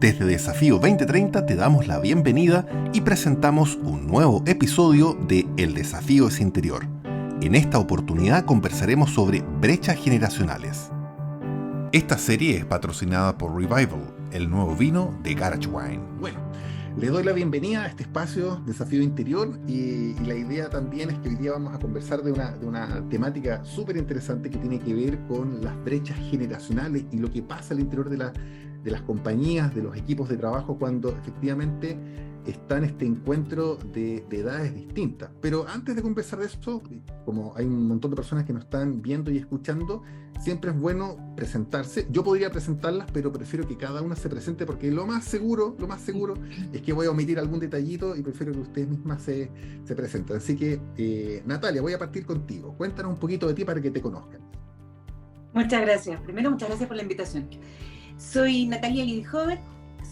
Desde Desafío 2030 te damos la bienvenida y presentamos un nuevo episodio de El Desafío es Interior. En esta oportunidad conversaremos sobre brechas generacionales. Esta serie es patrocinada por Revival, el nuevo vino de Garage Wine. Bueno, le doy la bienvenida a este espacio Desafío Interior y la idea también es que hoy día vamos a conversar de una temática súper interesante que tiene que ver con las brechas generacionales y lo que pasa al interior de las compañías, de los equipos de trabajo cuando efectivamente está en este encuentro de edades distintas. Pero antes de conversar de esto, como hay un montón de personas que nos están viendo y escuchando, siempre es bueno presentarse. Yo podría presentarlas, pero prefiero que cada una se presente porque lo más seguro es que voy a omitir algún detallito y prefiero que ustedes mismas se presenten. Así que, Natalia, voy a partir contigo. Cuéntanos un poquito de ti para que te conozcan. Muchas gracias. Primero, muchas gracias por la invitación. Soy Natalia Lidhovet,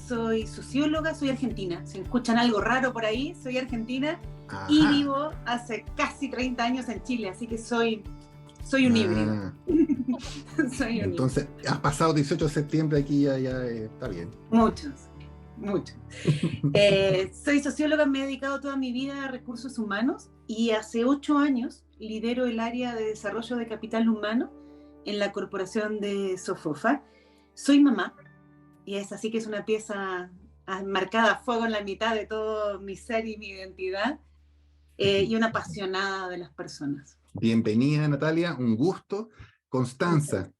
soy socióloga, soy argentina. Si escuchan algo raro por ahí, soy argentina. Ajá. Y vivo hace casi 30 años en Chile, así que soy un híbrido. Soy un Entonces, híbrido. Has pasado 18 de septiembre aquí, ya está bien. Muchos. Soy socióloga, me he dedicado toda mi vida a recursos humanos y hace 8 años lidero el área de desarrollo de capital humano en la corporación de Sofofa. Soy mamá y es así que es una pieza marcada a fuego en la mitad de todo mi ser y mi identidad y una apasionada de las personas. Bienvenida, Natalia, un gusto. Constanza,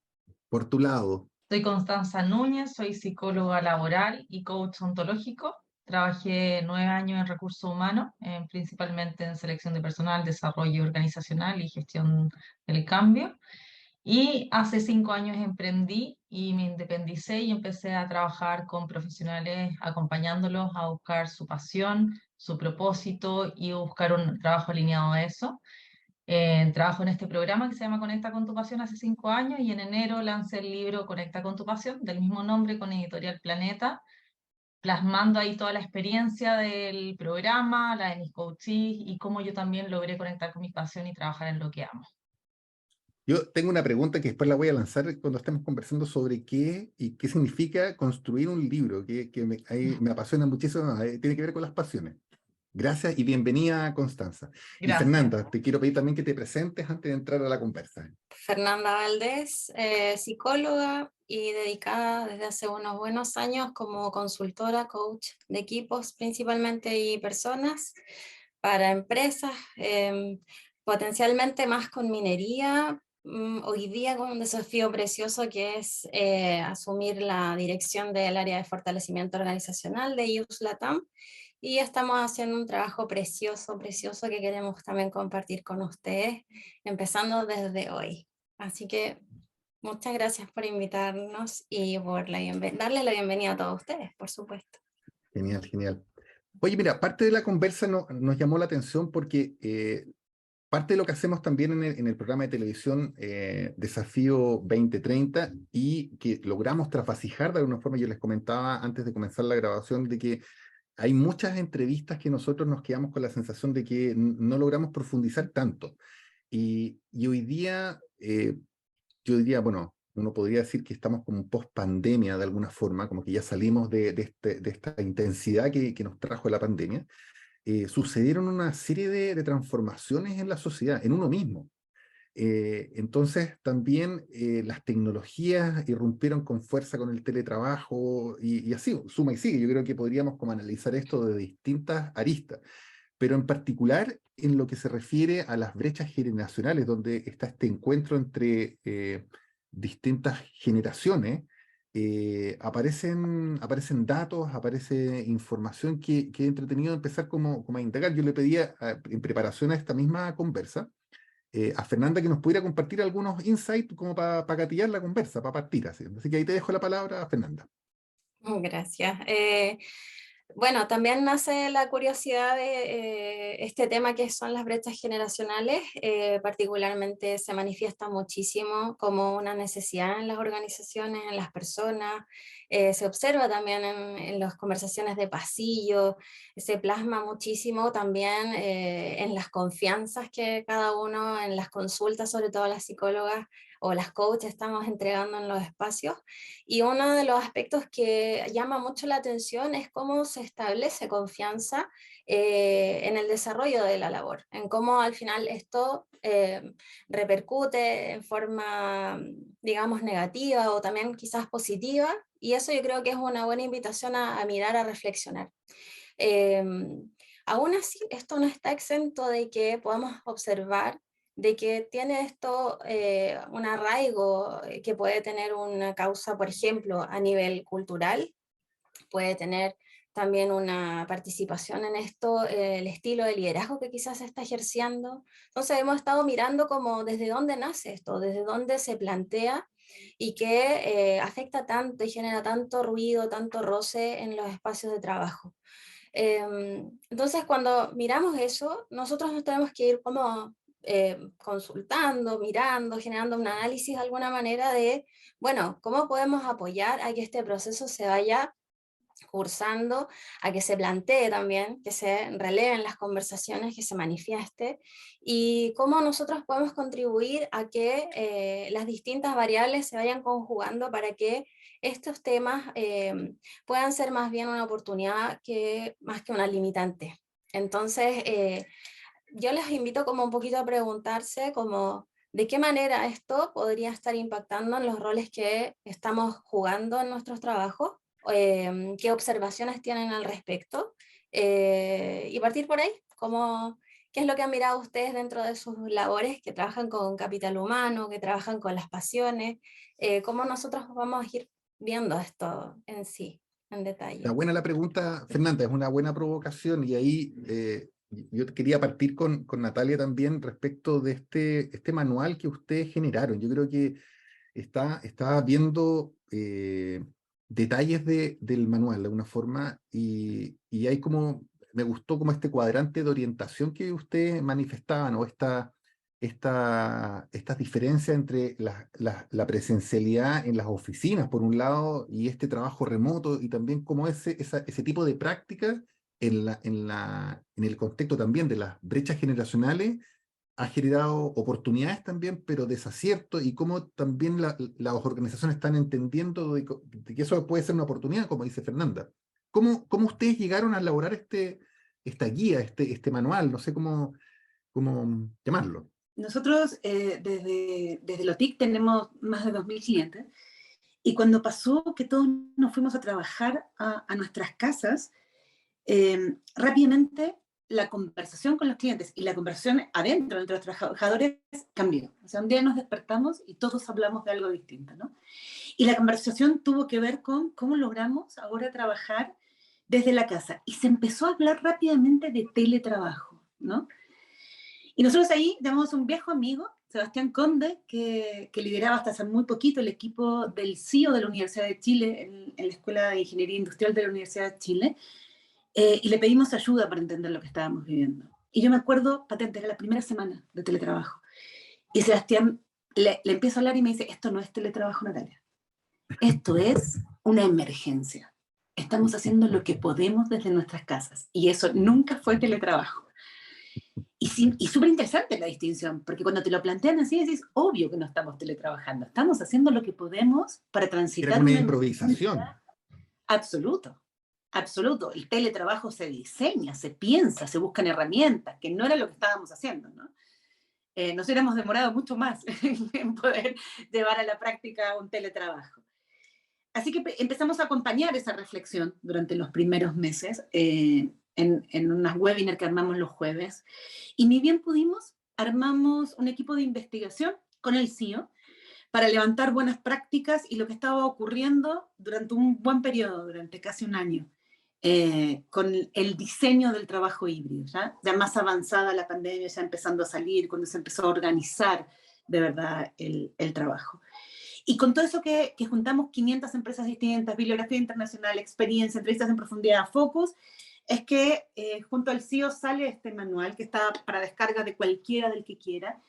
por tu lado. Soy Constanza Núñez, soy psicóloga laboral y coach ontológico. Trabajé 9 años en recursos humanos, principalmente en selección de personal, desarrollo organizacional y gestión del cambio. Y hace 5 años emprendí y me independicé y empecé a trabajar con profesionales, acompañándolos a buscar su pasión, su propósito y buscar un trabajo alineado a eso. Trabajo en este programa que se llama Conecta con tu Pasión hace 5 años y en enero lancé el libro Conecta con tu Pasión, del mismo nombre, con Editorial Planeta, plasmando ahí toda la experiencia del programa, la de mis coaches y cómo yo también logré conectar con mi pasión y trabajar en lo que amo. Yo tengo una pregunta que después la voy a lanzar cuando estemos conversando sobre qué significa construir un libro, que me apasiona muchísimo, tiene que ver con las pasiones. Gracias y bienvenida, Constanza. Gracias. Y Fernanda, te quiero pedir también que te presentes antes de entrar a la conversa. Fernanda Valdés, psicóloga y dedicada desde hace unos buenos años como consultora, coach de equipos principalmente y personas para empresas, potencialmente más con minería. Hoy día con un desafío precioso que es asumir la dirección del área de fortalecimiento organizacional de IUS LATAM. Y estamos haciendo un trabajo precioso que queremos también compartir con ustedes, empezando desde hoy. Así que muchas gracias por invitarnos y por darles la bienvenida a todos ustedes, por supuesto. Genial. Oye, mira, parte de la conversa nos llamó la atención porque parte de lo que hacemos también en el programa de televisión Desafío 2030 y que logramos trasvasijar de alguna forma, yo les comentaba antes de comenzar la grabación, de que hay muchas entrevistas que nosotros nos quedamos con la sensación de que no logramos profundizar tanto. Y hoy día, yo diría, bueno, uno podría decir que estamos como post-pandemia de alguna forma, como que ya salimos de esta intensidad que nos trajo la pandemia. Sucedieron una serie de transformaciones en la sociedad, en uno mismo. Entonces también las tecnologías irrumpieron con fuerza con el teletrabajo y así, suma y sigue. Yo creo que podríamos como analizar esto de distintas aristas, pero en particular en lo que se refiere a las brechas generacionales, donde está este encuentro entre distintas generaciones, aparecen datos, aparece información que es entretenido empezar como a indagar. Yo le pedía en preparación a esta misma conversa, a Fernanda que nos pudiera compartir algunos insights como para gatillar la conversa, para partir así. Así que ahí te dejo la palabra, Fernanda. Gracias. Bueno, también nace la curiosidad de este tema que son las brechas generacionales, particularmente se manifiesta muchísimo como una necesidad en las organizaciones, en las personas, se observa también en las conversaciones de pasillo, se plasma muchísimo también en las confianzas que cada uno, en las consultas, sobre todo las psicólogas, o las coaches estamos entregando en los espacios. Y uno de los aspectos que llama mucho la atención es cómo se establece confianza en el desarrollo de la labor, en cómo al final esto repercute en forma, digamos, negativa o también quizás positiva, y eso yo creo que es una buena invitación a mirar, a reflexionar. Aún así, esto no está exento de que podamos observar de que tiene esto un arraigo que puede tener una causa, por ejemplo, a nivel cultural, puede tener también una participación en esto, el estilo de liderazgo que quizás se está ejerciendo. Entonces hemos estado mirando como desde dónde nace esto, desde dónde se plantea y que afecta tanto y genera tanto ruido, tanto roce en los espacios de trabajo. Entonces cuando miramos eso, nosotros nos tenemos que ir como consultando, mirando, generando un análisis de alguna manera de, bueno, ¿cómo podemos apoyar a que este proceso se vaya cursando, a que se plantee también, que se releven las conversaciones, que se manifieste, y cómo nosotros podemos contribuir a que las distintas variables se vayan conjugando para que estos temas puedan ser más bien una oportunidad que más que una limitante. Entonces, yo les invito como un poquito a preguntarse como de qué manera esto podría estar impactando en los roles que estamos jugando en nuestros trabajos, qué observaciones tienen al respecto, y partir por ahí, como, qué es lo que han mirado ustedes dentro de sus labores, que trabajan con capital humano, que trabajan con las pasiones, cómo nosotros vamos a ir viendo esto en sí, en detalle. Está buena la pregunta, Fernanda, es una buena provocación y ahí yo quería partir con Natalia también respecto de este manual que ustedes generaron. Yo creo que estaba viendo detalles del manual de alguna forma y hay como, me gustó como este cuadrante de orientación que ustedes manifestaban o estas diferencias entre la presencialidad en las oficinas, por un lado, y este trabajo remoto, y también como ese tipo de prácticas en el contexto también de las brechas generacionales ha generado oportunidades también, pero desaciertos, y cómo también las organizaciones están entendiendo de que eso puede ser una oportunidad, como dice Fernanda. ¿Cómo ustedes llegaron a elaborar esta guía, este manual? No sé cómo llamarlo. Nosotros desde Lotic tenemos más de 2.000 clientes, y cuando pasó que todos nos fuimos a trabajar a nuestras casas, rápidamente la conversación con los clientes y la conversación adentro de los trabajadores cambió. O sea, un día nos despertamos y todos hablamos de algo distinto, ¿no? Y la conversación tuvo que ver con cómo logramos ahora trabajar desde la casa. Y se empezó a hablar rápidamente de teletrabajo, ¿no? Y nosotros ahí llamamos a un viejo amigo, Sebastián Conde, que lideraba hasta hace muy poquito el equipo del CEO de la Universidad de Chile, en la Escuela de Ingeniería Industrial de la Universidad de Chile, y le pedimos ayuda para entender lo que estábamos viviendo. Y yo me acuerdo, patente, era la primera semana de teletrabajo, y Sebastián le empiezo a hablar y me dice, esto no es teletrabajo, Natalia, esto es una emergencia. Estamos haciendo lo que podemos desde nuestras casas, y eso nunca fue teletrabajo. Y súper interesante la distinción, porque cuando te lo plantean así, decís, obvio que no estamos teletrabajando, estamos haciendo lo que podemos para transitar. Era una improvisación. Absoluto, absoluto. El teletrabajo se diseña, se piensa, se buscan herramientas, que no era lo que estábamos haciendo, ¿no? Nos hubiéramos demorado mucho más en poder llevar a la práctica un teletrabajo. Así que empezamos a acompañar esa reflexión durante los primeros meses, en unas webinars que armamos los jueves, y ni bien pudimos, armamos un equipo de investigación con el CEO para levantar buenas prácticas y lo que estaba ocurriendo durante un buen periodo, durante casi un año, con el diseño del trabajo híbrido, ya más avanzada la pandemia, ya empezando a salir, cuando se empezó a organizar de verdad el trabajo. Y con todo eso que juntamos 500 empresas distintas, bibliografía internacional, experiencia, entrevistas en profundidad, focus, es que junto al CEO sale este manual que está para descarga de cualquiera del que quiera,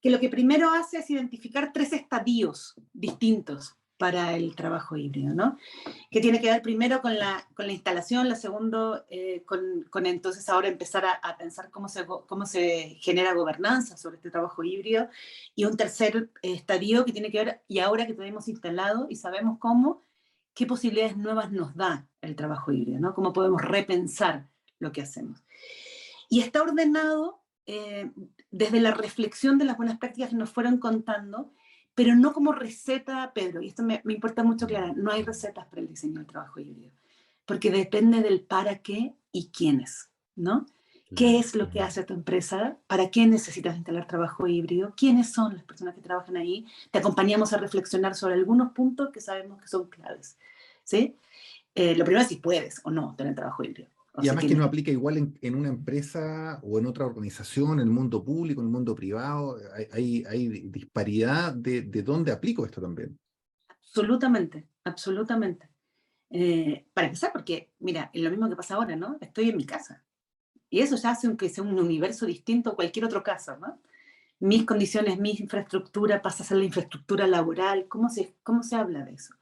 que lo que primero hace es identificar 3 estadios distintos para el trabajo híbrido, ¿no? Que tiene que ver primero con la instalación, la segundo, con entonces ahora empezar a pensar cómo se genera gobernanza sobre este trabajo híbrido, y un tercer estadio que tiene que ver, y ahora que tenemos instalado y sabemos cómo, qué posibilidades nuevas nos da el trabajo híbrido, ¿no? Cómo podemos repensar lo que hacemos. Y está ordenado desde la reflexión de las buenas prácticas que nos fueron contando, pero no como receta, Pedro, y esto me importa mucho aclarar, no hay recetas para el diseño del trabajo híbrido, porque depende del para qué y quiénes, ¿no? ¿Qué es lo que hace tu empresa? ¿Para qué necesitas instalar trabajo híbrido? ¿Quiénes son las personas que trabajan ahí? Te acompañamos a reflexionar sobre algunos puntos que sabemos que son claves, ¿sí? Lo primero es si puedes o no tener trabajo híbrido. Y además que no aplica igual en una empresa o en otra organización, en el mundo público, en el mundo privado. Hay disparidad de dónde aplico esto también. Absolutamente, absolutamente. Para empezar, porque, mira, es lo mismo que pasa ahora, ¿no? Estoy en mi casa. Y eso ya hace que sea un universo distinto a cualquier otro caso, ¿no? Mis condiciones, mi infraestructura pasa a ser la infraestructura laboral. ¿Cómo se habla de eso?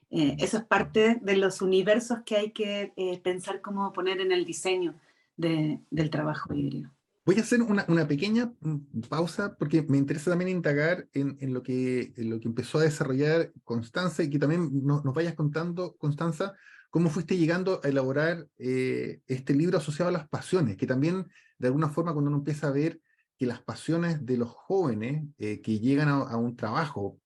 Eso es parte de los universos que hay que pensar cómo poner en el diseño del trabajo híbrido. Voy a hacer una pequeña pausa porque me interesa también indagar en lo que empezó a desarrollar Constanza, y que también nos vayas contando, Constanza, cómo fuiste llegando a elaborar este libro asociado a las pasiones, que también de alguna forma cuando uno empieza a ver que las pasiones de los jóvenes que llegan a un trabajo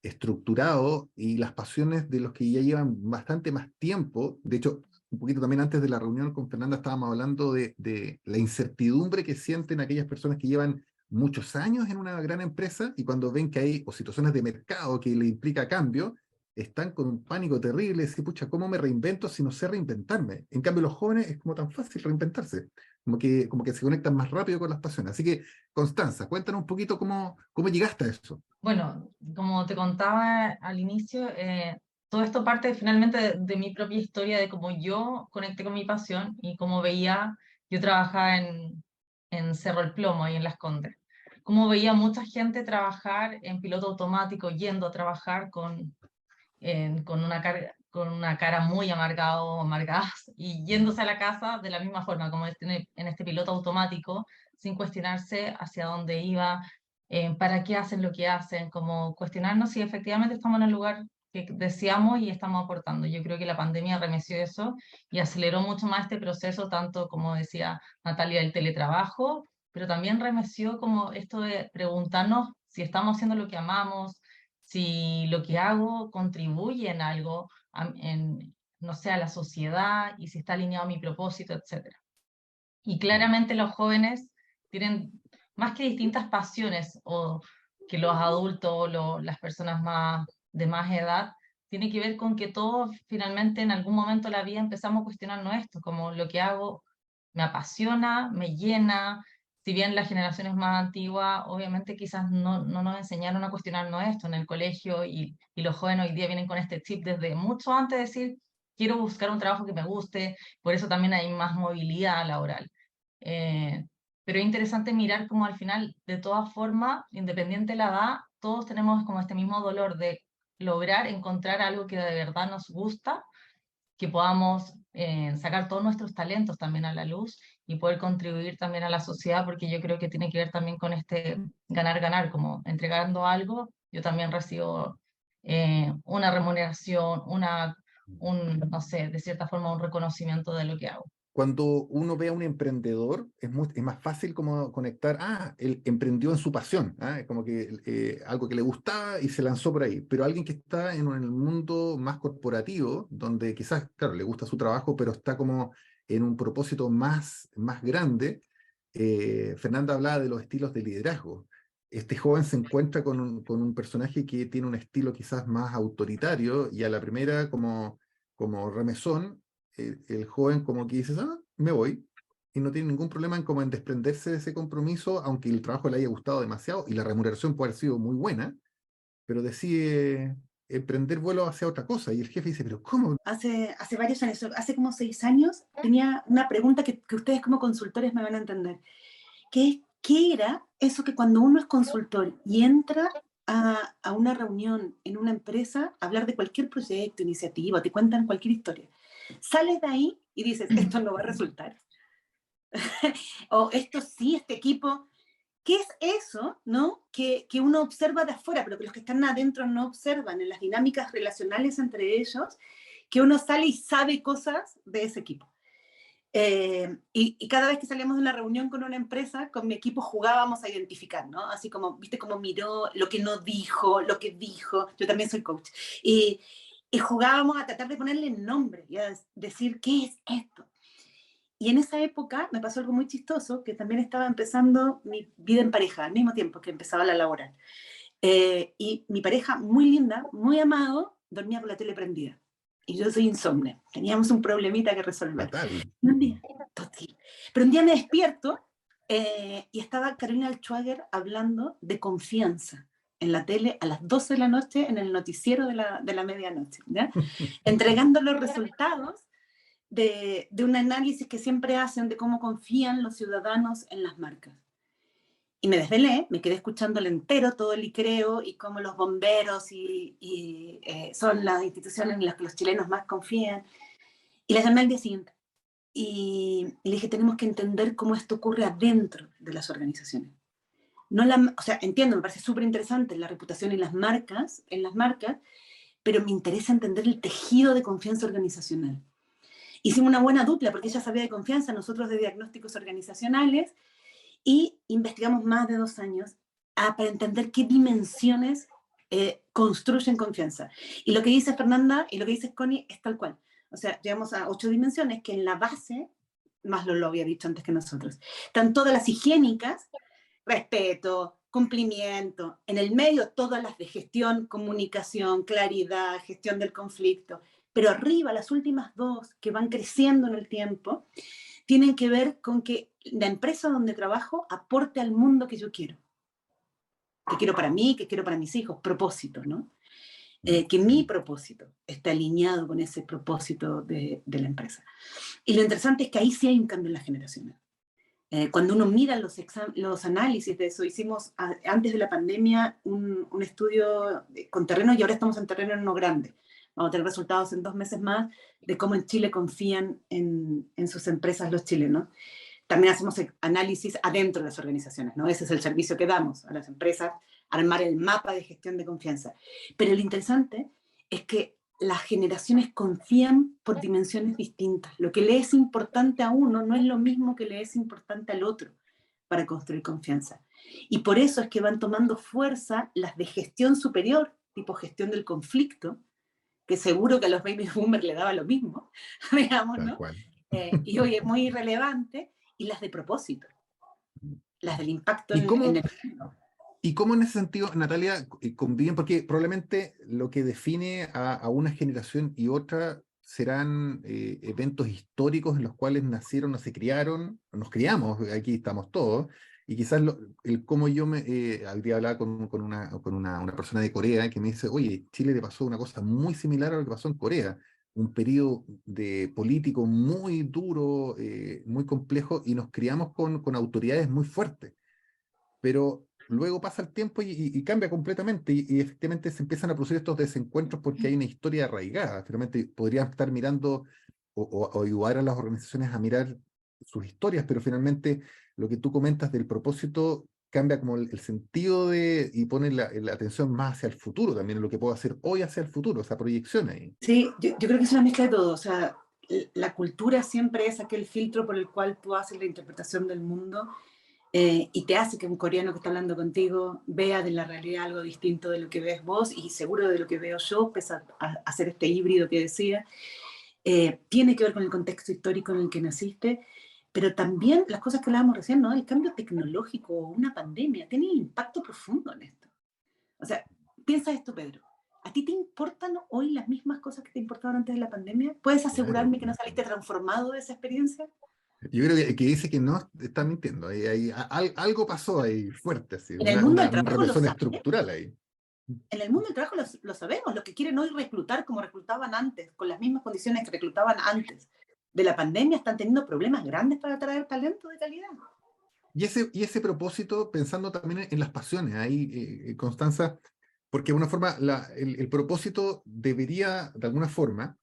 estructurado, y las pasiones de los que ya llevan bastante más tiempo, de hecho, un poquito también antes de la reunión con Fernanda estábamos hablando de la incertidumbre que sienten aquellas personas que llevan muchos años en una gran empresa, y cuando ven que hay o situaciones de mercado que le implica cambio, están con un pánico terrible, decir, pucha, ¿cómo me reinvento si no sé reinventarme? En cambio, los jóvenes es como tan fácil reinventarse, como que se conectan más rápido con las pasiones. Así que, Constanza, cuéntanos un poquito cómo llegaste a eso. Bueno, como te contaba al inicio, todo esto parte finalmente de mi propia historia, de cómo yo conecté con mi pasión y cómo veía, yo trabajaba en Cerro El Plomo, ahí en Las Condes, cómo veía mucha gente trabajar en piloto automático, yendo a trabajar con una cara muy amargada, y yéndose a la casa de la misma forma, como en este piloto automático, sin cuestionarse hacia dónde iba, para qué hacen lo que hacen, como cuestionarnos si efectivamente estamos en el lugar que deseamos y estamos aportando. Yo creo que la pandemia remeció eso y aceleró mucho más este proceso, tanto como decía Natalia, el teletrabajo, pero también remeció como esto de preguntarnos si estamos haciendo lo que amamos, si lo que hago contribuye en algo, no sé, a la sociedad, y si está alineado a mi propósito, etc. Y claramente los jóvenes tienen más que distintas pasiones o que los adultos o las personas de más edad, tiene que ver con que todos finalmente en algún momento de la vida empezamos a cuestionarnos esto, como lo que hago me apasiona, me llena. Si bien las generaciones más antiguas obviamente quizás no nos enseñaron a cuestionarnos esto en el colegio, y los jóvenes hoy día vienen con este chip desde mucho antes de decir, quiero buscar un trabajo que me guste, por eso también hay más movilidad laboral. Eh, pero es interesante mirar cómo al final, de todas formas, independiente de la edad, todos tenemos como este mismo dolor de lograr encontrar algo que de verdad nos gusta, que podamos sacar todos nuestros talentos también a la luz y poder contribuir también a la sociedad, porque yo creo que tiene que ver también con este ganar-ganar, como entregando algo, yo también recibo una remuneración, no sé, de cierta forma un reconocimiento de lo que hago. Cuando uno ve a un emprendedor, es más fácil como conectar, él emprendió en su pasión, como que algo que le gustaba y se lanzó por ahí. Pero alguien que está en el mundo más corporativo, donde quizás, claro, le gusta su trabajo, pero está como en un propósito más grande. Fernanda hablaba de los estilos de liderazgo. Este joven se encuentra con un personaje que tiene un estilo quizás más autoritario, y a la primera, como remesón, el joven como que dice, me voy, y no tiene ningún problema en desprenderse de ese compromiso, aunque el trabajo le haya gustado demasiado y la remuneración puede haber sido muy buena, pero decide emprender vuelo hacia otra cosa, y el jefe dice, pero ¿cómo? Hace varios años, hace como 6 años, tenía una pregunta que ustedes como consultores me van a entender. ¿Qué era eso que cuando uno es consultor y entra a una reunión en una empresa a hablar de cualquier proyecto, iniciativa, te cuentan cualquier historia. Sales de ahí y dices, esto no va a resultar. O esto sí, este equipo. ¿Qué es eso, no? Que uno observa de afuera, pero que los que están adentro no observan en las dinámicas relacionales entre ellos, que uno sale y sabe cosas de ese equipo. Y cada vez que salíamos de una reunión con una empresa, con mi equipo jugábamos a identificar, ¿no? Así como, viste cómo miró, lo que no dijo, lo que dijo. Yo también soy coach. Y jugábamos a tratar de ponerle nombre y a decir, ¿qué es esto? Y en esa época me pasó algo muy chistoso, que también estaba empezando mi vida en pareja, al mismo tiempo que empezaba la laboral. Y mi pareja, muy linda, muy amado, dormía con la tele prendida. Y yo soy insomne. Teníamos un problemita que resolver. Fatal. Un día, total. Pero un día me despierto y estaba Carolina Alschwager hablando de confianza en la tele a las 12 de la noche en el noticiero de la medianoche, ¿ya? Entregando los resultados de un análisis que siempre hacen de cómo confían los ciudadanos en las marcas. Y me desvelé, me quedé escuchando el entero, todo el licreo, y cómo los bomberos son las instituciones en las que los chilenos más confían. Y la llamé al día siguiente. Y le dije, tenemos que entender cómo esto ocurre adentro de las organizaciones. No o sea, entiendo, me parece súper interesante la reputación en las marcas, pero me interesa entender el tejido de confianza organizacional. Hicimos una buena dupla porque ella sabía de confianza, nosotros de diagnósticos organizacionales, y investigamos más de 2 años para entender qué dimensiones construyen confianza. Y lo que dice Fernanda y lo que dice Connie es tal cual. O sea, llegamos a 8 dimensiones que en la base, Maslow lo había dicho antes que nosotros, están todas las higiénicas, respeto, cumplimiento, en el medio todas las de gestión, comunicación, claridad, gestión del conflicto, pero arriba las últimas 2 que van creciendo en el tiempo, tienen que ver con que la empresa donde trabajo aporte al mundo que yo quiero. Que quiero para mí, que quiero para mis hijos, propósito, ¿no? Que mi propósito está alineado con ese propósito de la empresa. Y lo interesante es que ahí sí hay un cambio en las generaciones. Cuando uno mira los análisis de eso, hicimos antes de la pandemia un estudio con terreno y ahora estamos en terreno en uno grande. Vamos a tener resultados en 2 meses más de cómo en Chile confían en sus empresas los chilenos. También hacemos análisis adentro de las organizaciones, ¿no? Ese es el servicio que damos a las empresas, armar el mapa de gestión de confianza. Pero lo interesante es que las generaciones confían por dimensiones distintas. Lo que le es importante a uno no es lo mismo que le es importante al otro para construir confianza. Y por eso es que van tomando fuerza las de gestión superior, tipo gestión del conflicto, que seguro que a los baby boomers le daba lo mismo, digamos, ¿no? Y hoy es muy relevante, y las de propósito, las del impacto en el mundo. ¿Y cómo en ese sentido, Natalia, conviven? Porque probablemente lo que define a una generación y otra serán eventos históricos en los cuales nacieron o se criaron, nos criamos, aquí estamos todos, y quizás el cómo yo al día hablaba con una persona de Corea que me dice, oye, Chile le pasó una cosa muy similar a lo que pasó en Corea, un periodo político muy duro, muy complejo, y nos criamos con autoridades muy fuertes. Pero luego pasa el tiempo y cambia completamente y efectivamente se empiezan a producir estos desencuentros porque hay una historia arraigada. Finalmente podrían estar mirando o ayudar a las organizaciones a mirar sus historias, pero finalmente lo que tú comentas del propósito cambia como el sentido y pone la atención más hacia el futuro también, lo que puedo hacer hoy hacia el futuro, esa proyección ahí. Sí, yo creo que es una mezcla de todo. O sea, la cultura siempre es aquel filtro por el cual tú haces la interpretación del mundo. Y te hace que un coreano que está hablando contigo vea de la realidad algo distinto de lo que ves vos y seguro de lo que veo yo, pese a hacer este híbrido que decía. Tiene que ver con el contexto histórico en el que naciste, pero también las cosas que hablábamos recién, ¿no? El cambio tecnológico o una pandemia tiene un impacto profundo en esto. O sea, piensa esto, Pedro. ¿A ti te importan hoy las mismas cosas que te importaban antes de la pandemia? ¿Puedes asegurarme que no saliste transformado de esa experiencia? Yo creo que dice que no está mintiendo. Algo pasó ahí fuerte, así, en el mundo del trabajo reversión estructural ahí. En el mundo del trabajo lo sabemos, los que quieren hoy reclutar como reclutaban antes, con las mismas condiciones que reclutaban antes de la pandemia, están teniendo problemas grandes para atraer talento de calidad. Y ese propósito, pensando también en las pasiones, ahí, Constanza, porque de alguna forma el propósito debería, de alguna forma,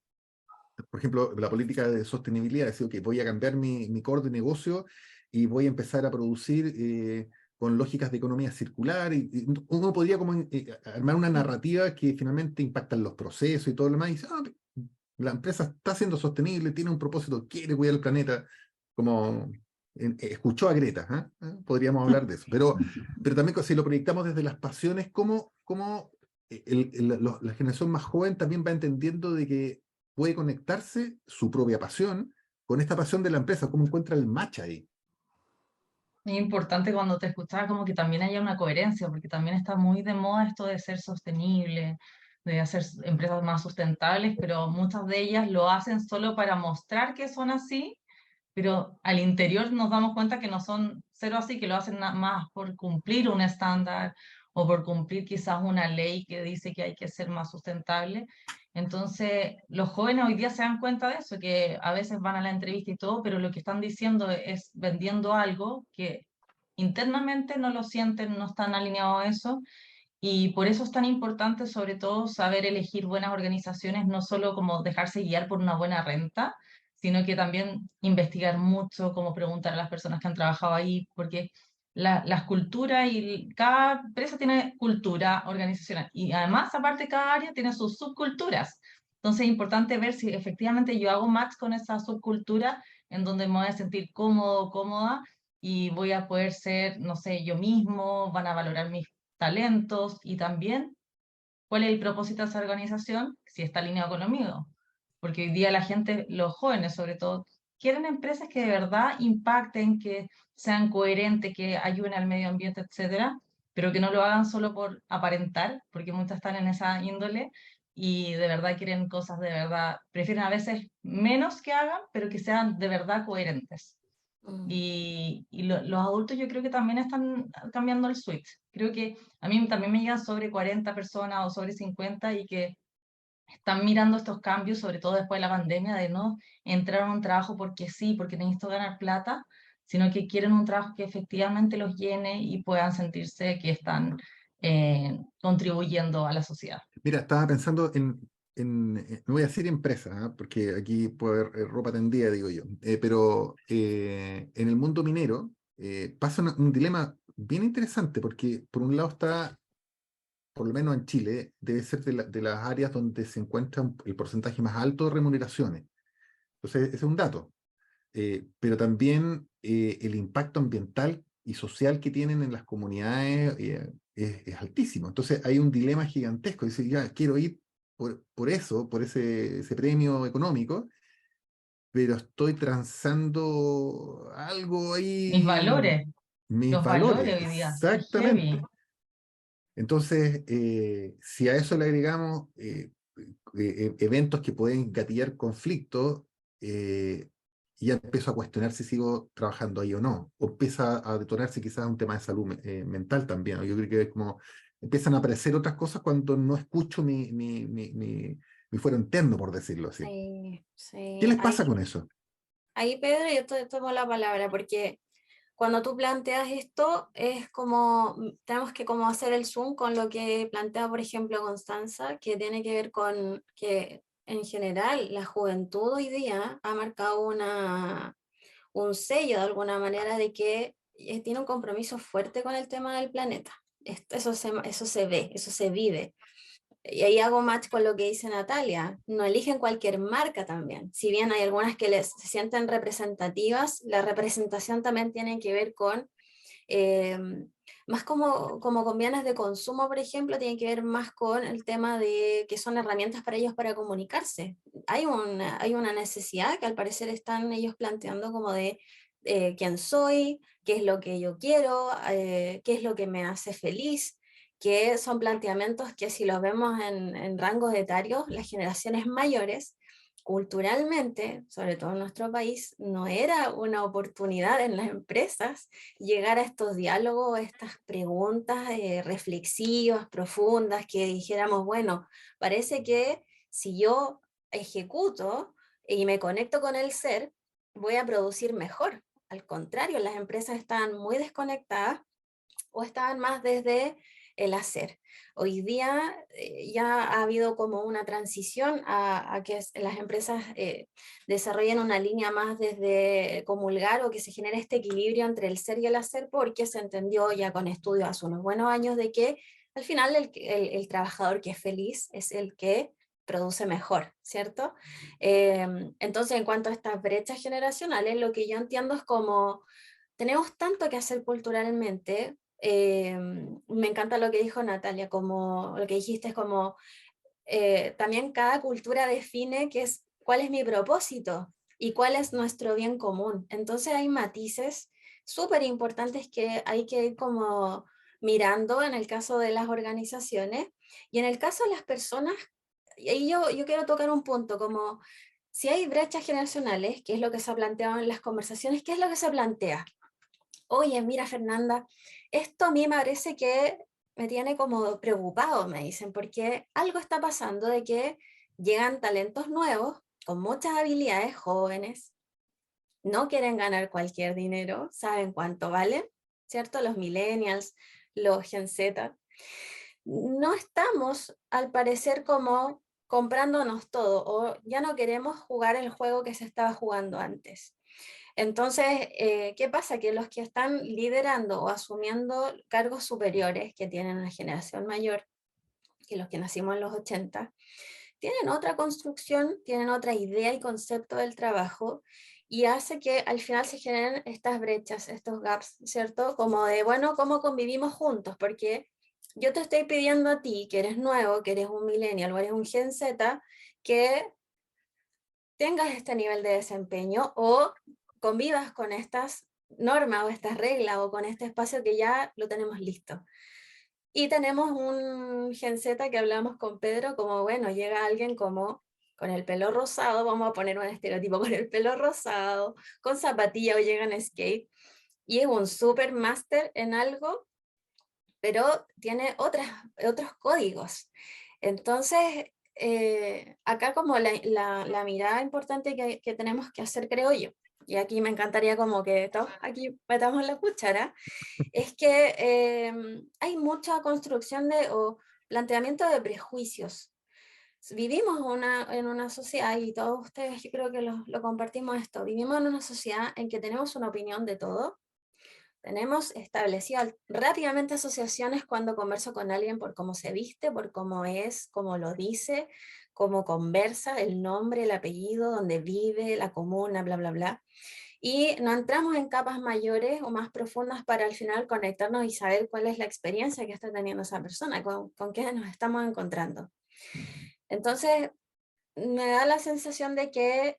por ejemplo, la política de sostenibilidad, decir, que voy a cambiar mi core de negocio y voy a empezar a producir con lógicas de economía circular, y uno podría como armar una narrativa que finalmente impacta en los procesos y todo lo demás, y dice, ah, la empresa está siendo sostenible, tiene un propósito, quiere cuidar el planeta, como escuchó a Greta, ¿ah? ¿Ah? Podríamos hablar de eso, pero también si lo proyectamos desde las pasiones, cómo la generación más joven también va entendiendo de que puede conectarse su propia pasión con esta pasión de la empresa, cómo encuentra el match ahí. Es importante cuando te escuchaba como que también haya una coherencia, porque también está muy de moda esto de ser sostenible, de hacer empresas más sustentables, pero muchas de ellas lo hacen solo para mostrar que son así, pero al interior nos damos cuenta que no son cero así, que lo hacen nada más por cumplir un estándar o por cumplir quizás una ley que dice que hay que ser más sustentable. Entonces, los jóvenes hoy día se dan cuenta de eso, que a veces van a la entrevista y todo, pero lo que están diciendo es vendiendo algo que internamente no lo sienten, no están alineados a eso. Y por eso es tan importante, sobre todo, saber elegir buenas organizaciones, no solo como dejarse guiar por una buena renta, sino que también investigar mucho, como preguntar a las personas que han trabajado ahí, porque las culturas y cada empresa tiene cultura organizacional y además, aparte, cada área tiene sus subculturas. Entonces es importante ver si efectivamente yo hago match con esa subcultura en donde me voy a sentir cómodo, cómoda y voy a poder ser, no sé, yo mismo, van a valorar mis talentos y también cuál es el propósito de esa organización, si está alineado con lo mío. Porque hoy día la gente, los jóvenes sobre todo, quieren empresas que de verdad impacten, que sean coherentes, que ayuden al medio ambiente, etcétera, pero que no lo hagan solo por aparentar, porque muchas están en esa índole y de verdad quieren cosas de verdad, prefieren a veces menos que hagan, pero que sean de verdad coherentes. Mm. Y los adultos yo creo que también están cambiando el switch. Creo que a mí también me llegan sobre 40 personas o sobre 50 y que están mirando estos cambios, sobre todo después de la pandemia, de no entrar a un trabajo porque sí, porque necesito ganar plata, sino que quieren un trabajo que efectivamente los llene y puedan sentirse que están contribuyendo a la sociedad. Mira, estaba pensando no voy a decir empresa, ¿ah? Porque aquí puede haber ropa tendida, digo yo, pero en el mundo minero pasa un dilema bien interesante, porque por un lado está, por lo menos en Chile, debe ser de las áreas donde se encuentra el porcentaje más alto de remuneraciones. Entonces, ese es un dato. Pero también el impacto ambiental y social que tienen en las comunidades es altísimo. Entonces hay un dilema gigantesco. Dice, ya, quiero ir por eso, por ese premio económico, pero estoy transando algo Mis ahí, valores, mis los valores, valores hoy día, es heavy. exactamente. Entonces, si a eso le agregamos eventos que pueden gatillar conflictos, eh, ya empiezo a cuestionar si sigo trabajando ahí o no. O empieza a detonarse quizás un tema de salud mental también, ¿no? Yo creo que es como empiezan a aparecer otras cosas cuando no escucho mi fuero interno, por decirlo así. Sí, ¿Qué sí. les pasa con eso? Ahí, Pedro, yo te tomo la palabra porque cuando tú planteas esto es como, tenemos que como hacer el zoom con lo que plantea, por ejemplo, Constanza, que tiene que ver con que en general la juventud hoy día ha marcado un sello de alguna manera de que tiene un compromiso fuerte con el tema del planeta. Eso se ve, eso se vive. Y ahí hago match con lo que dice Natalia, no eligen cualquier marca también. Si bien hay algunas que se sienten representativas, la representación también tiene que ver con, eh, más como con bienes de consumo, por ejemplo, tiene que ver más con el tema de que son herramientas para ellos para comunicarse. Hay una necesidad que al parecer están ellos planteando como de quién soy, qué es lo que yo quiero, qué es lo que me hace feliz, que son planteamientos que si los vemos en rangos etarios, las generaciones mayores, culturalmente, sobre todo en nuestro país, no era una oportunidad en las empresas llegar a estos diálogos, estas preguntas reflexivas, profundas, que dijéramos, bueno, parece que si yo ejecuto y me conecto con el ser, voy a producir mejor. Al contrario, las empresas están muy desconectadas o estaban más desde el hacer. Hoy día ya ha habido como una transición a que las empresas desarrollen una línea más desde comulgar o que se genere este equilibrio entre el ser y el hacer, porque se entendió ya con estudios hace unos buenos años de que al final el trabajador que es feliz es el que produce mejor, ¿cierto? Entonces, en cuanto a estas brechas generacionales, lo que yo entiendo es como tenemos tanto que hacer culturalmente. Me encanta lo que dijo Natalia, como lo que dijiste es como también cada cultura define cuál es mi propósito y cuál es nuestro bien común. Entonces hay matices súper importantes que hay que ir como mirando en el caso de las organizaciones y en el caso de las personas. Y ahí yo quiero tocar un punto, como si hay brechas generacionales, que es lo que se ha planteado en las conversaciones, ¿qué es lo que se plantea? Oye, mira Fernanda, esto a mí me parece que me tiene como preocupado, me dicen, porque algo está pasando de que llegan talentos nuevos, con muchas habilidades, jóvenes, no quieren ganar cualquier dinero, saben cuánto valen, ¿cierto? Los millennials, los Gen Z. No estamos, al parecer, como comprándonos todo, o ya no queremos jugar el juego que se estaba jugando antes. Entonces, ¿qué pasa? Que los que están liderando o asumiendo cargos superiores, que tienen una generación mayor que los que nacimos en los 80, tienen otra construcción, tienen otra idea y concepto del trabajo, y hace que al final se generen estas brechas, estos gaps, ¿cierto? Como de, bueno, ¿cómo convivimos juntos? Porque yo te estoy pidiendo a ti, que eres nuevo, que eres un millennial o eres un Gen Z, que tengas este nivel de desempeño o convivas con estas normas o estas reglas o con este espacio que ya lo tenemos listo. Y tenemos un Gen Z que hablamos con Pedro como, bueno, llega alguien como con el pelo rosado, vamos a poner un estereotipo con el pelo rosado, con zapatilla o llega en skate, y es un super máster en algo, pero tiene otros códigos. Entonces, acá como la mirada importante que tenemos que hacer, creo yo, y aquí me encantaría como que todos aquí metamos la cuchara, es que hay mucha construcción o planteamiento de prejuicios. Vivimos en una sociedad, y todos ustedes yo creo que lo compartimos esto, vivimos en una sociedad en que tenemos una opinión de todo. Tenemos establecido rápidamente asociaciones cuando converso con alguien por cómo se viste, por cómo es, cómo lo dice, cómo conversa, el nombre, el apellido, dónde vive, la comuna, bla, bla, bla. Y no entramos en capas mayores o más profundas para al final conectarnos y saber cuál es la experiencia que está teniendo esa persona, con qué nos estamos encontrando. Entonces, me da la sensación de que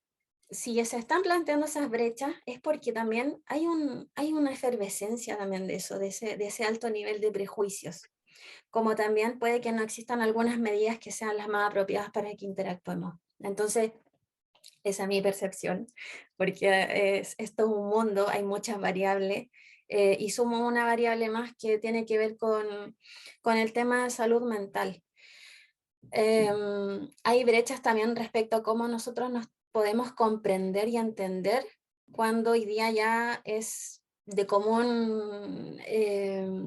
si se están planteando esas brechas es porque también hay una efervescencia también de eso, de ese alto nivel de prejuicios, como también puede que no existan algunas medidas que sean las más apropiadas para que interactuemos. Entonces, esa es mi percepción, porque esto es un mundo, hay muchas variables, y sumo una variable más que tiene que ver con el tema de salud mental. Hay brechas también respecto a cómo nosotros nos podemos comprender y entender cuando hoy día ya es de común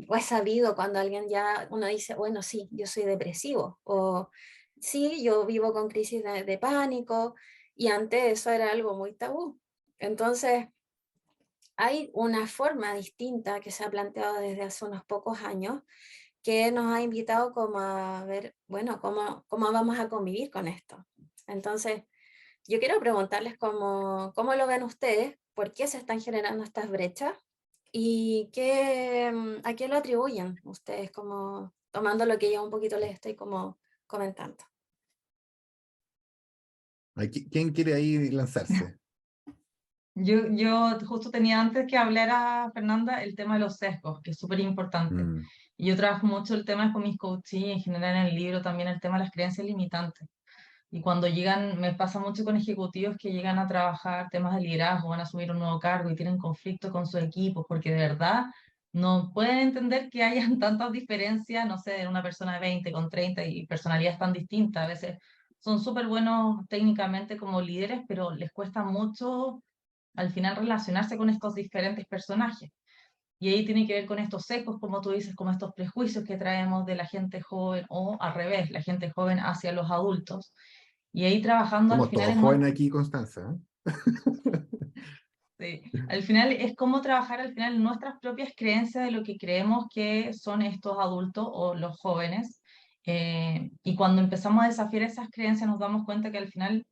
o es sabido cuando alguien ya, uno dice, bueno, sí, yo soy depresivo, o sí, yo vivo con crisis de pánico, y antes eso era algo muy tabú. Entonces, hay una forma distinta que se ha planteado desde hace unos pocos años que nos ha invitado como a ver, bueno, cómo vamos a convivir con esto. Entonces, yo quiero preguntarles cómo lo ven ustedes, por qué se están generando estas brechas y a qué lo atribuyen ustedes, como tomando lo que yo un poquito les estoy como comentando. ¿Quién quiere ahí lanzarse? Yo justo tenía antes que hablar a Fernanda el tema de los sesgos, que es súper importante. Mm, Y yo trabajo mucho el tema con mis coaches y en general en el libro también el tema de las creencias limitantes. Y cuando llegan, me pasa mucho con ejecutivos que llegan a trabajar temas de liderazgo, van a asumir un nuevo cargo y tienen conflicto con sus equipos, porque de verdad no pueden entender que hayan tantas diferencias, no sé, de una persona de 20 con 30 y personalidades tan distintas. A veces son súper buenos técnicamente como líderes, pero les cuesta mucho al final relacionarse con estos diferentes personajes. Y ahí tiene que ver con estos sesgos, como tú dices, como estos prejuicios que traemos de la gente joven, o al revés, la gente joven hacia los adultos. Y ahí trabajando al Somos final todos en jóvenes aquí, Constanza, ¿eh? sí, al final es cómo trabajar al final nuestras propias creencias de lo que creemos que son estos adultos o los jóvenes. Y cuando empezamos a desafiar esas creencias nos damos cuenta que al final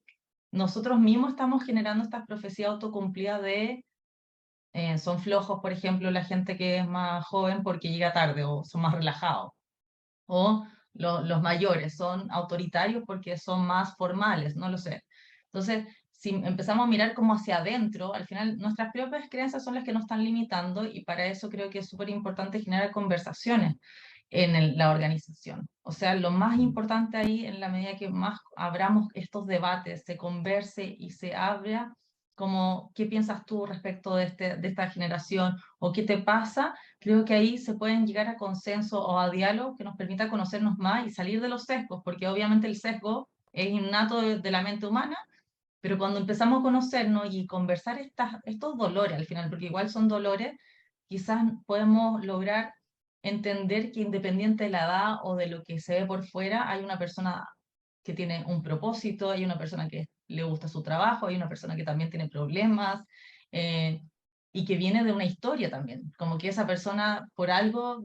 nosotros mismos estamos generando estas profecías autocumplidas de son flojos, por ejemplo, la gente que es más joven porque llega tarde o son más relajados. O los mayores son autoritarios porque son más formales, no lo sé. Entonces, si empezamos a mirar como hacia adentro, al final nuestras propias creencias son las que nos están limitando y para eso creo que es súper importante generar conversaciones en la organización. O sea, lo más importante ahí, en la medida que más abramos estos debates, se converse y se abra, como qué piensas tú respecto de esta generación o qué te pasa, creo que ahí se pueden llegar a consenso o a diálogo que nos permita conocernos más y salir de los sesgos, porque obviamente el sesgo es innato de la mente humana, pero cuando empezamos a conocernos y conversar estos dolores al final, porque igual son dolores, quizás podemos lograr entender que independiente de la edad o de lo que se ve por fuera, hay una persona que tiene un propósito, hay una persona que le gusta su trabajo, hay una persona que también tiene problemas eh, y que viene de una historia también, como que esa persona por algo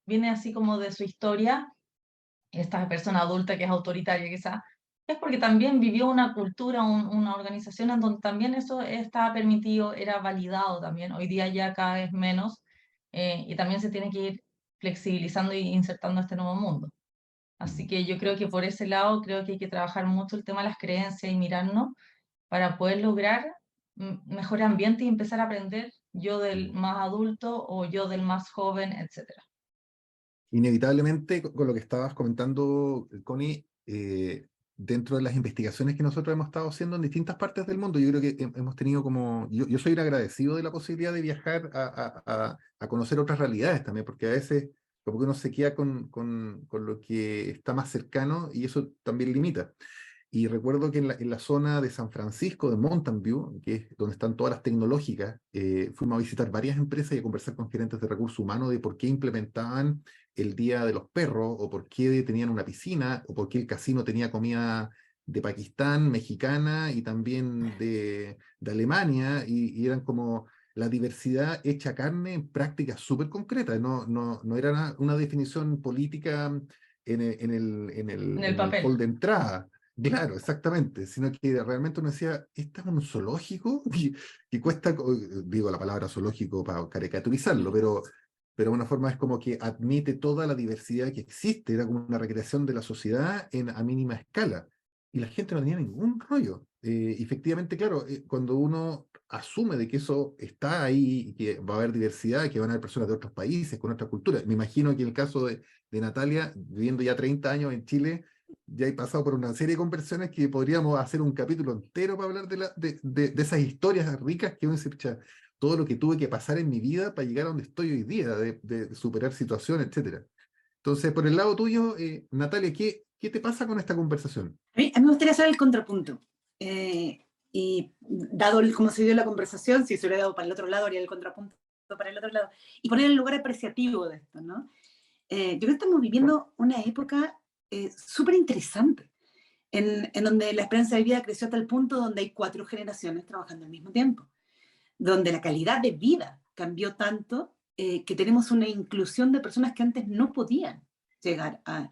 viene así como de su historia, esta persona adulta que es autoritaria quizás, es porque también vivió una cultura, una organización en donde también eso estaba permitido, era validado también, hoy día ya cada vez menos, y también se tiene que ir flexibilizando e insertando a este nuevo mundo. Así que yo creo que por ese lado creo que hay que trabajar mucho el tema de las creencias y mirarnos para poder lograr mejor ambiente y empezar a aprender yo del más adulto o yo del más joven, etcétera. Inevitablemente, con lo que estabas comentando, Connie, dentro de las investigaciones que nosotros hemos estado haciendo en distintas partes del mundo, yo creo que hemos tenido como, yo soy un agradecido de la posibilidad de viajar a conocer otras realidades también, porque a veces como que uno se queda con lo que está más cercano y eso también limita. Y recuerdo que en la zona de San Francisco, de Mountain View, que es donde están todas las tecnológicas, fuimos a visitar varias empresas y a conversar con gerentes de recursos humanos de por qué implementaban el Día de los Perros, o por qué tenían una piscina, o por qué el casino tenía comida de Pakistán, mexicana y también de Alemania, y eran como la diversidad hecha carne en prácticas súper concretas, no era una definición política En el en el hall papel. de entrada. Claro, exactamente, sino que realmente uno decía, ¿este es un zoológico? Que cuesta, digo la palabra zoológico para caricaturizarlo, pero de una forma es como que admite toda la diversidad que existe, era como una recreación de la sociedad a mínima escala, y la gente no tenía ningún rollo. Efectivamente, claro, cuando uno asume de que eso está ahí, y que va a haber diversidad, que van a haber personas de otros países, con otra cultura, me imagino que en el caso de Natalia, viviendo ya 30 años en Chile, ya he pasado por una serie de conversaciones que podríamos hacer un capítulo entero para hablar de esas historias ricas que uno dice, "Pucha, todo lo que tuve que pasar en mi vida para llegar a donde estoy hoy día, de superar situaciones, etcétera". Entonces, por el lado tuyo, Natalia, ¿qué te pasa con esta conversación? A mí me gustaría hacer el contrapunto. Y dado cómo se dio la conversación, si se hubiera dado para el otro lado, haría el contrapunto para el otro lado. Y poner el lugar apreciativo de esto, ¿no? Yo creo que estamos viviendo una época súper interesante, en donde la esperanza de vida creció hasta el punto donde hay 4 generaciones trabajando al mismo tiempo, donde la calidad de vida cambió tanto que tenemos una inclusión de personas que antes no podían llegar a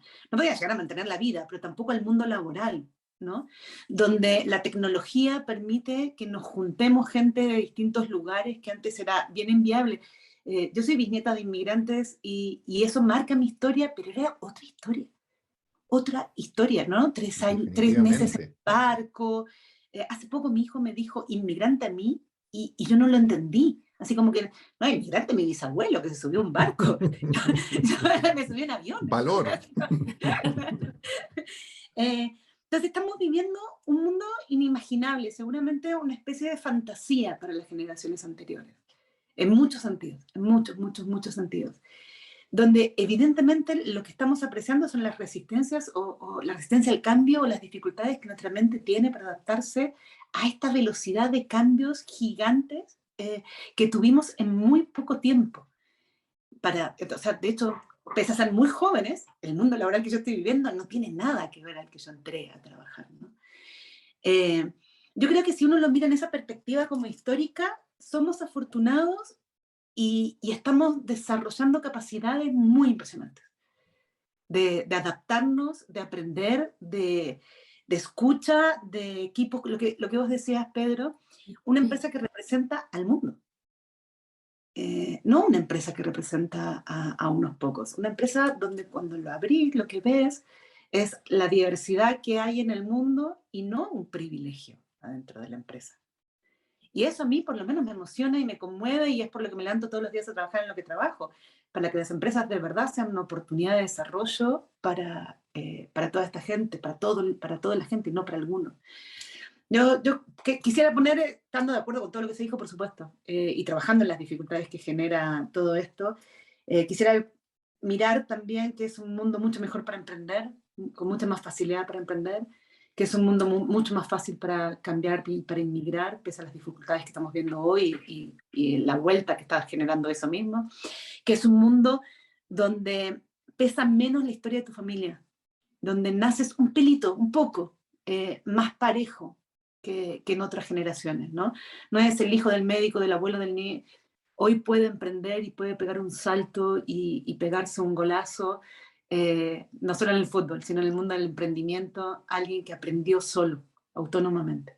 mantener la vida, pero tampoco al mundo laboral, ¿no? Donde la tecnología permite que nos juntemos gente de distintos lugares que antes era bien inviable. Yo soy bisnieta de inmigrantes y eso marca mi historia, pero era otra historia, ¿no? 3 meses en Definitivamente. barco. Hace poco mi hijo me dijo inmigrante a mí y yo no lo entendí. Así como que, no, inmigrante mi bisabuelo que se subió a un barco. Yo me subí a un avión. Valor. Entonces estamos viviendo un mundo inimaginable, seguramente una especie de fantasía para las generaciones anteriores, en muchos sentidos, en muchos sentidos, donde evidentemente lo que estamos apreciando son las resistencias o la resistencia al cambio o las dificultades que nuestra mente tiene para adaptarse a esta velocidad de cambios gigantes que tuvimos en muy poco tiempo. O sea, de hecho, pese a ser muy jóvenes, el mundo laboral que yo estoy viviendo no tiene nada que ver al que yo entré a trabajar, ¿no? Yo creo que si uno lo mira en esa perspectiva como histórica, somos afortunados y estamos desarrollando capacidades muy impresionantes de adaptarnos, de aprender, de escucha, de equipos, lo que vos decías, Pedro, una empresa que representa al mundo. No una empresa que representa a unos pocos, una empresa donde cuando lo abrís lo que ves es la diversidad que hay en el mundo y no un privilegio adentro de la empresa. Y eso a mí por lo menos me emociona y me conmueve y es por lo que me levanto todos los días a trabajar en lo que trabajo, para que las empresas de verdad sean una oportunidad de desarrollo para toda esta gente, para toda la gente y no para algunos. Yo quisiera poner, estando de acuerdo con todo lo que se dijo, por supuesto, y trabajando en las dificultades que genera todo esto, quisiera mirar también que es un mundo mucho mejor para emprender, con mucha más facilidad para emprender, que es un mundo mucho más fácil para cambiar y para inmigrar, pese a las dificultades que estamos viendo hoy y la vuelta que está generando eso mismo, que es un mundo donde pesa menos la historia de tu familia, donde naces un pelito, un poco, más parejo que en otras generaciones, ¿no? No es el hijo del médico, del abuelo, del niño. Hoy puede emprender y puede pegar un salto y pegarse un golazo, no solo en el fútbol, sino en el mundo del emprendimiento, alguien que aprendió solo, autónomamente.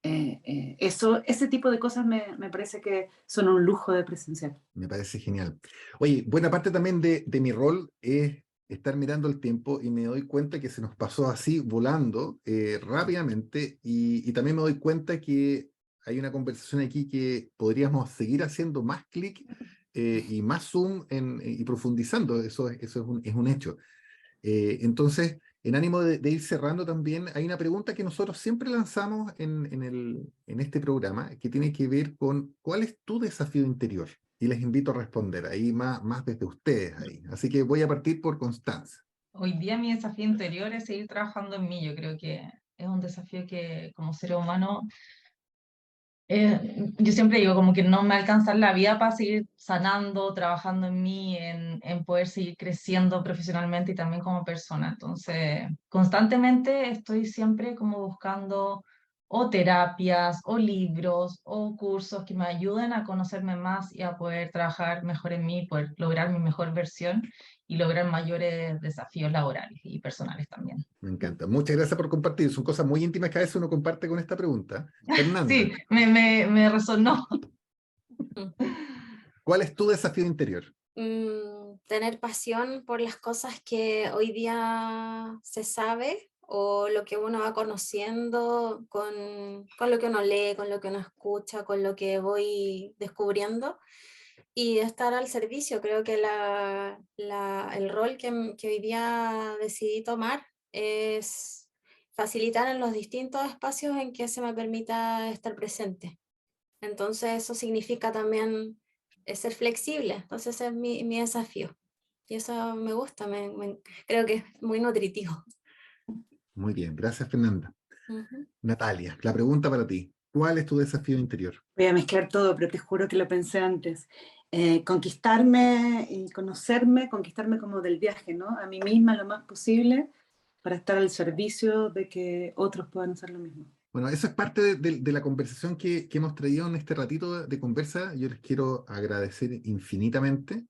Ese tipo de cosas me parece que son un lujo de presenciar. Me parece genial. Oye, buena parte también de mi rol es estar mirando el tiempo y me doy cuenta que se nos pasó así volando rápidamente y también me doy cuenta que hay una conversación aquí que podríamos seguir haciendo más clic y más zoom y profundizando. Eso es un hecho. Entonces, en ánimo de ir cerrando también, hay una pregunta que nosotros siempre lanzamos en este programa que tiene que ver con ¿cuál es tu desafío interior? Y les invito a responder ahí más desde ustedes ahí. Así que voy a partir por Constanza. Hoy día mi desafío interior es seguir trabajando en mí. Yo creo que es un desafío que como ser humano, yo siempre digo como que no me alcanza la vida para seguir sanando, trabajando en mí, en poder seguir creciendo profesionalmente y también como persona. Entonces, constantemente estoy siempre como buscando o terapias, o libros, o cursos que me ayuden a conocerme más y a poder trabajar mejor en mí, poder lograr mi mejor versión y lograr mayores desafíos laborales y personales también. Me encanta. Muchas gracias por compartir. Son cosas muy íntimas que a veces uno comparte con esta pregunta. Fernanda, Sí, me resonó. ¿cuál es tu desafío interior? Tener pasión por las cosas que hoy día se sabe o lo que uno va conociendo con lo que uno lee, con lo que uno escucha, con lo que voy descubriendo y estar al servicio. Creo que el rol que hoy día decidí tomar es facilitar en los distintos espacios en que se me permita estar presente. Entonces eso significa también ser flexible, entonces ese es mi desafío. Y eso me gusta, creo que es muy nutritivo. Muy bien, gracias Fernanda. Ujú. Natalia, la pregunta para ti. ¿Cuál es tu desafío interior? Voy a mezclar todo, pero te juro que lo pensé antes. Conquistarme y conocerme, conquistarme como del viaje, ¿no? A mí misma lo más posible para estar al servicio de que otros puedan hacer lo mismo. Bueno, eso es parte de la conversación que hemos traído en este ratito de conversa. Yo les quiero agradecer infinitamente.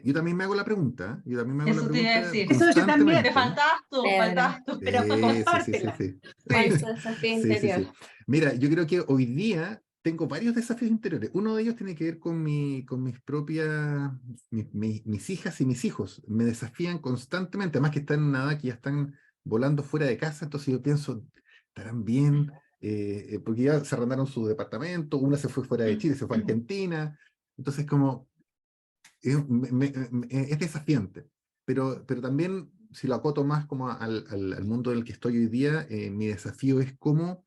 Yo también me hago la pregunta. Yo también me hago la Eso te iba a pregunta decir. Eso yo también. Te constantemente. faltas tú, faltas tú. Pero Sí, sí, sí, compártela. sí. ¿Cuál es tu desafío Sí, sí, interior? sí. Mira, yo creo que hoy día tengo varios desafíos interiores. Uno de ellos tiene que ver con mis propias, mis hijas y mis hijos. Me desafían constantemente, además que están en una edad que ya están volando fuera de casa, entonces yo pienso, ¿estarán bien? Porque ya se arrendaron su departamento, una se fue fuera de Chile, se fue a Argentina, entonces como es desafiante, pero también si lo acoto más como al mundo en el que estoy hoy día, mi desafío es cómo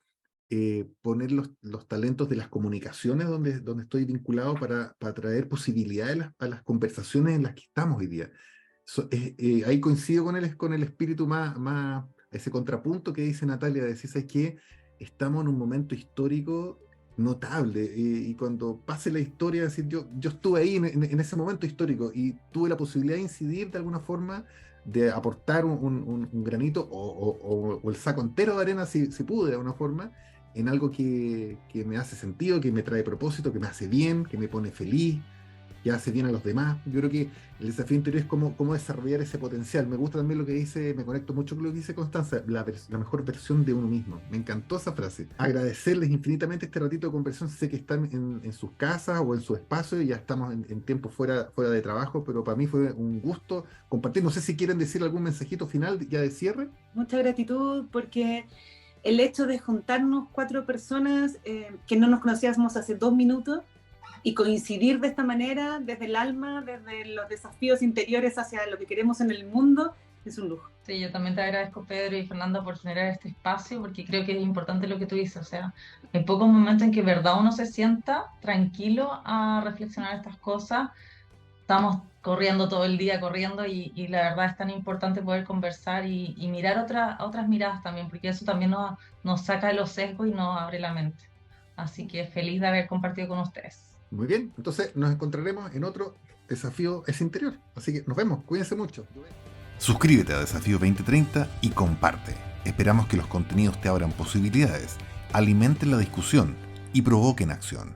poner los talentos de las comunicaciones donde estoy vinculado para traer posibilidades a las conversaciones en las que estamos hoy día. Ahí coincido con el espíritu ese contrapunto que dice Natalia, de decir, ¿sabes qué? Estamos en un momento histórico notable. Y cuando pase la historia, decir, yo estuve ahí en ese momento histórico y tuve la posibilidad de incidir de alguna forma, de aportar un granito o el saco entero de arena, si pude de alguna forma, en algo que me hace sentido, que me trae propósito, que me hace bien, que me pone feliz, que hace bien a los demás. Yo creo que el desafío interior es cómo desarrollar ese potencial. Me gusta también lo que dice, me conecto mucho con lo que dice Constanza, la mejor versión de uno mismo. Me encantó esa frase. Agradecerles infinitamente este ratito de conversación. Sé que están en sus casas o en su espacio y ya estamos en tiempo fuera de trabajo, pero para mí fue un gusto compartir. No sé si quieren decir algún mensajito final ya de cierre. Mucha gratitud porque el hecho de juntarnos 4 personas que no nos conocíamos hace 2 minutos y coincidir de esta manera, desde el alma, desde los desafíos interiores hacia lo que queremos en el mundo, es un lujo. Sí, yo también te agradezco, Pedro y Fernando, por generar este espacio, porque creo que es importante lo que tú dices. O sea, hay pocos momentos en que de verdad uno se sienta tranquilo a reflexionar estas cosas. Estamos corriendo todo el día, corriendo, y la verdad es tan importante poder conversar y mirar otras miradas también, porque eso también nos saca de los sesgos y nos abre la mente. Así que feliz de haber compartido con ustedes. Muy bien, entonces nos encontraremos en otro desafío ese interior. Así que nos vemos, cuídense mucho. Suscríbete a Desafío 2030 y comparte. Esperamos que los contenidos te abran posibilidades, alimenten la discusión y provoquen acción.